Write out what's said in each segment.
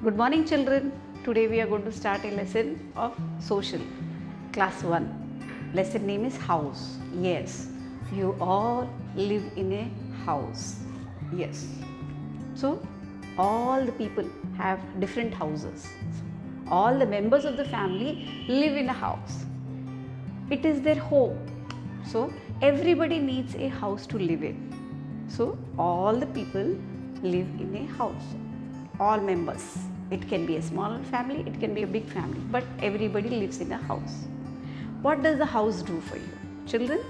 Good morning children. Today we are going to start a lesson of social. Class 1. Lesson name is house. Yes, you all live in a house. Yes. So all the people have different houses. All the members of the family live in a house. It is their home. So everybody needs a house to live in. So all the people live in a house. All members. It can be a small family, it can be a big family, but everybody lives in a house. What does the house do for you? Children,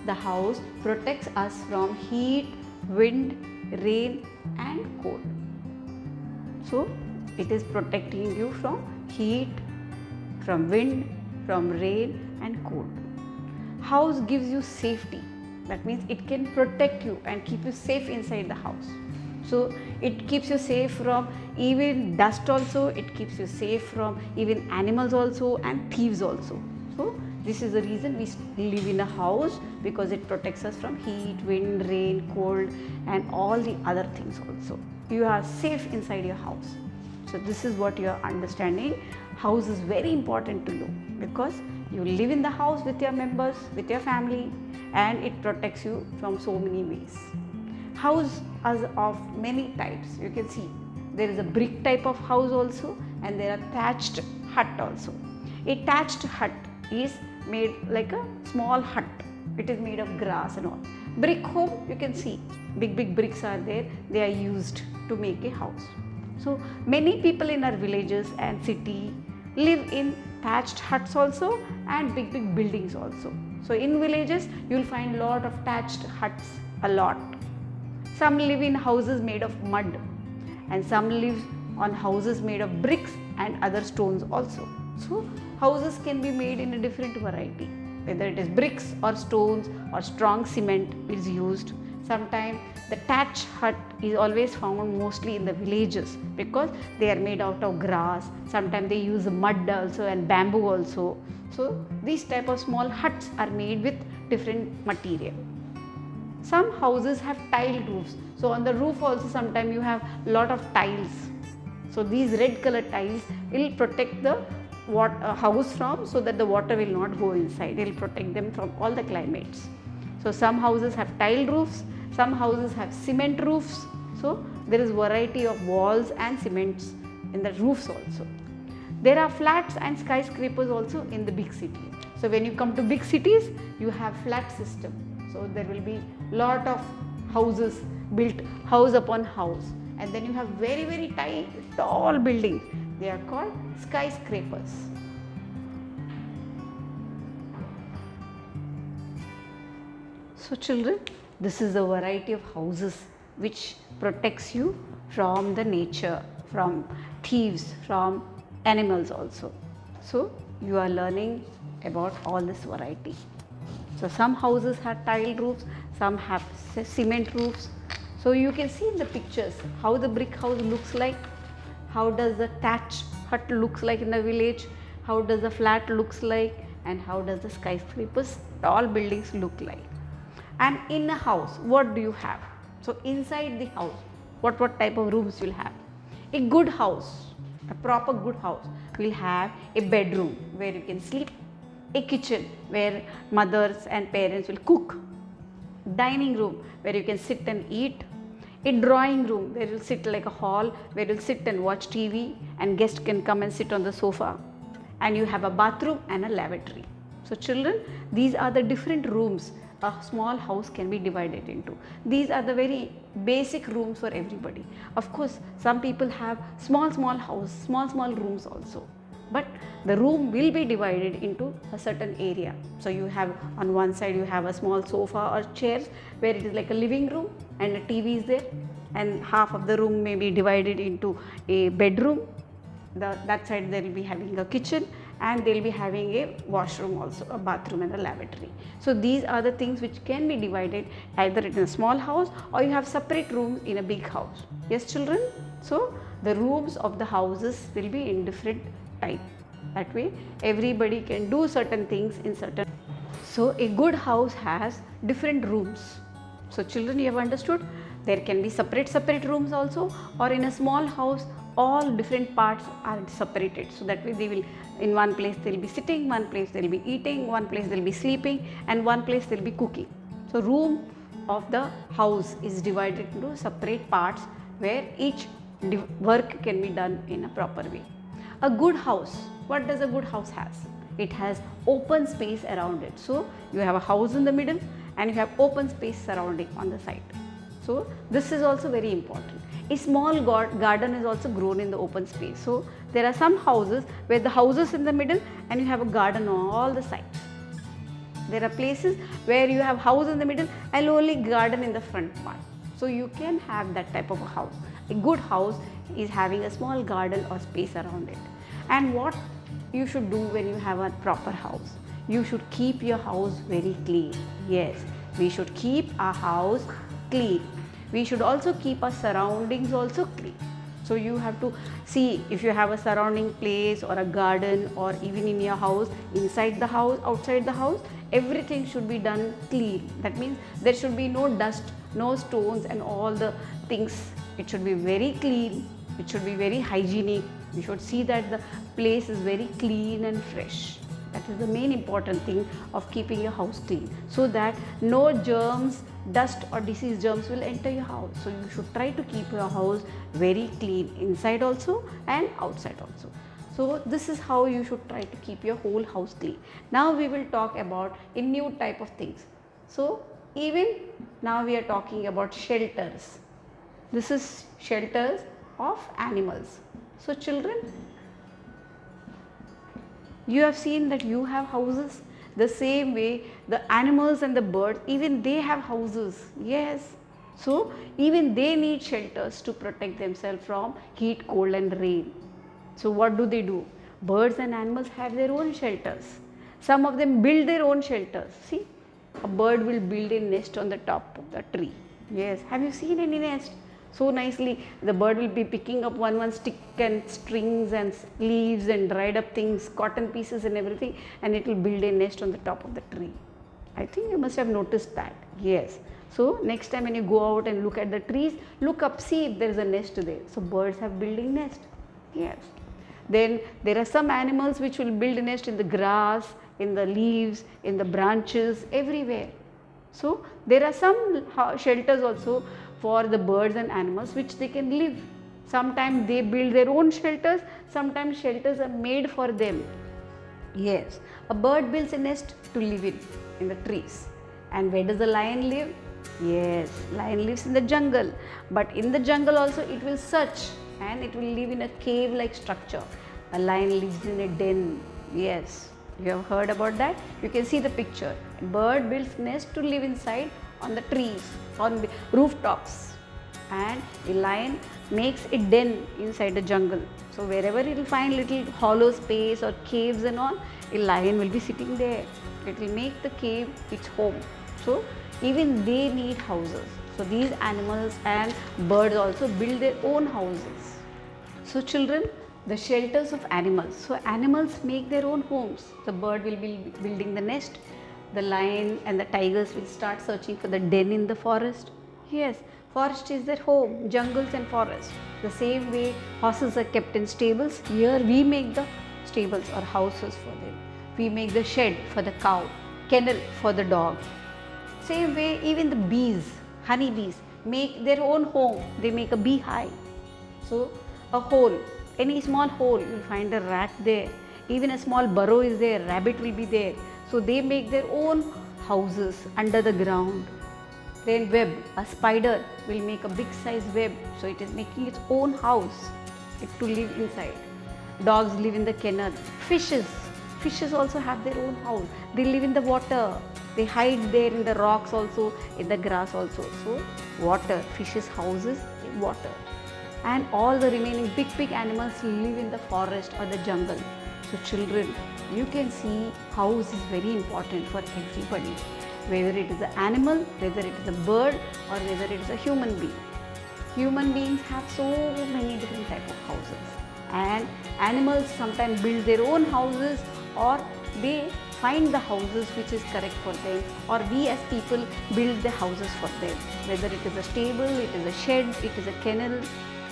the house protects us from heat, wind, rain and cold. So it is protecting you from heat, from wind, from rain and cold. House gives you safety. That means it can protect you and keep you safe inside the house. So it keeps you safe from even dust also, it keeps you safe from even animals also and thieves also. So this is the reason we live in a house, because it protects us from heat, wind, rain, cold and all the other things also. You are safe inside your house. So this is what you are understanding. House is very important to you because you live in the house with your members, with your family, and it protects you from so many ways. House is of many types. You can see there is a brick type of house also, and there are thatched hut also. A thatched hut is made like a small hut. It is made of grass and all. Brick home, you can see big bricks are there. They are used to make a house. So many people in our villages and city live in thatched huts also and big buildings also. So in villages you will find lot of thatched huts a lot. Some live in houses made of mud and some live on houses made of bricks and other stones also. So houses can be made in a different variety, whether it is bricks or stones or strong cement is used. Sometimes the thatched hut is always found mostly in the villages because they are made out of grass. Sometimes they use mud also and bamboo also. So these type of small huts are made with different material. Some houses have tiled roofs. So on the roof also sometimes you have lot of tiles. So these red color tiles will protect the house from, so that the water will not go inside. It will protect them from all the climates. So some houses have tiled roofs, some houses have cement roofs. So there is variety of walls and cements in the roofs also. There are flats and skyscrapers also in the big city. So when you come to big cities, you have flat system. So there will be lot of houses built house upon house, and then you have very tall buildings. They are called skyscrapers. So children, this is a variety of houses which protects you from the nature, from thieves, from animals also. So you are learning about all this variety. So some houses have tiled roofs, some have cement roofs. So you can see in the pictures how the brick house looks like, how does the thatched hut looks like in the village, how does the flat looks like, and how does the skyscrapers, tall buildings look like. And in a house, what do you have? So inside the house, what type of rooms you will have? A good house, a proper good house will have a bedroom where you can sleep, a kitchen where mothers and parents will cook, dining room where you can sit and eat, a drawing room where you will sit like a hall where you will sit and watch TV and guests can come and sit on the sofa, and you have a bathroom and a lavatory. So children, these are the different rooms a small house can be divided into. These are the very basic rooms for everybody. Of course, some people have small house, small rooms also. But the room will be divided into a certain area. So you have on one side you have a small sofa or chairs where it is like a living room and a TV is there, and half of the room may be divided into a bedroom. That side they will be having a kitchen, and they will be having a washroom also, a bathroom and a lavatory. So these are the things which can be divided either in a small house or you have separate rooms in a big house. Yes children? So the rooms of the houses will be in different type. That way everybody can do certain things in certain. So a good house has different rooms. So children, you have understood? There can be separate rooms also, or in a small house all different parts are separated, so that way they will, in one place they'll be sitting, one place they'll be eating, one place they'll be sleeping, and one place they'll be cooking. So room of the house is divided into separate parts where each work can be done in a proper way. A good house, what does a good house has? It has open space around it. So you have a house in the middle and you have open space surrounding on the side. So this is also very important. A small garden is also grown in the open space. So there are some houses where the house is in the middle and you have a garden on all the sides. There are places where you have house in the middle and only garden in the front part. So you can have that type of a house. A good house is having a small garden or space around it. And what you should do when you have a proper house? You should keep your house very clean. Yes, we should keep our house clean. We should also keep our surroundings also clean. So you have to see if you have a surrounding place or a garden or even in your house, inside the house, outside the house, everything should be done clean. That means there should be no dust, no stones and all the things. It should be very clean. It should be very hygienic. You should see that the place is very clean and fresh. That is the main important thing of keeping your house clean, so that no germs, dust or disease germs will enter your house. So you should try to keep your house very clean inside also and outside also. So this is how you should try to keep your whole house clean. Now we will talk about a new type of things. So even now we are talking about shelters. This is shelters of animals. So children, you have seen that you have houses. The same way the animals and the birds, even they have houses. Yes. So even they need shelters to protect themselves from heat, cold and rain. So what do? Birds and animals have their own shelters. Some of them build their own shelters. See, a bird will build a nest on the top of the tree. Yes. Have you seen any nest? So nicely the bird will be picking up one stick and strings and leaves and dried up things, cotton pieces and everything, and it will build a nest on the top of the tree. I think you must have noticed that. Yes. So next time when you go out and look at the trees, look up, see if there is a nest there. So birds have building nest. Yes. Then there are some animals which will build a nest in the grass, in the leaves, in the branches, everywhere. So there are some shelters also for the birds and animals which they can live. Sometimes they build their own shelters, sometimes shelters are made for them. Yes, a bird builds a nest to live in the trees. And where does the lion live? Yes, lion lives in the jungle. But in the jungle also it will search and it will live in a cave-like structure. A lion lives in a den. Yes, you have heard about that? You can see the picture. A bird builds nest to live inside on the trees, on rooftops, and a lion makes a den inside the jungle. So wherever it will find little hollow space or caves and all, a lion will be sitting there. It will make the cave its home. So even they need houses. So these animals and birds also build their own houses. So children, the shelters of animals. So animals make their own homes. The bird will be building the nest. The lion and the tigers will start searching for the den in the forest. Yes, forest is their home, jungles and forests. The same way horses are kept in stables, here we make the stables or houses for them. We make the shed for the cow, kennel for the dog. Same way even the bees, honey bees, make their own home. They make a beehive. So a hole, any small hole, you will find a rat there. Even a small burrow is there, rabbit will be there. So they make their own houses under the ground. Then web, a spider will make a big size web. So it is making its own house to live inside. Dogs live in the kennel. Fishes also have their own house. They live in the water. They hide there in the rocks also, in the grass also. So water, fishes' houses in water. And all the remaining big animals live in the forest or the jungle. So children, you can see house is very important for everybody, whether it is an animal, whether it is a bird or whether it is a human being. Human beings have so many different types of houses, and animals sometimes build their own houses or they find the houses which is correct for them, or we as people build the houses for them. Whether it is a stable, it is a shed, it is a kennel,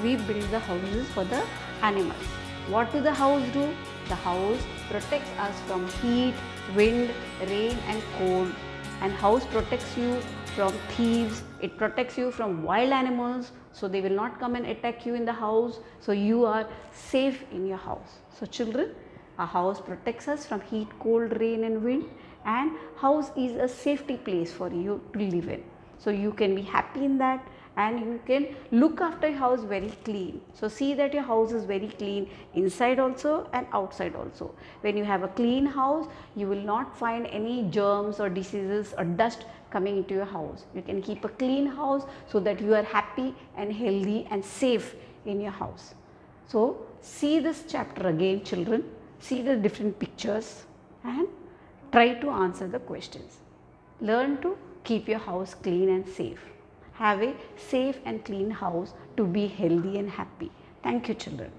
we build the houses for the animals. What do the house do? The house protects us from heat, wind, rain and cold. And house protects you from thieves, it protects you from wild animals, so they will not come and attack you in the house, so you are safe in your house. So children, a house protects us from heat, cold, rain and wind, and house is a safety place for you to live in. So you can be happy in that, and you can look after your house very clean. So see that your house is very clean inside also and outside also. When you have a clean house, you will not find any germs or diseases or dust coming into your house. You can keep a clean house so that you are happy and healthy and safe in your house. So see this chapter again, children, see the different pictures and try to answer the questions. Learn to keep your house clean and safe. Have a safe and clean house to be healthy and happy. Thank you, children.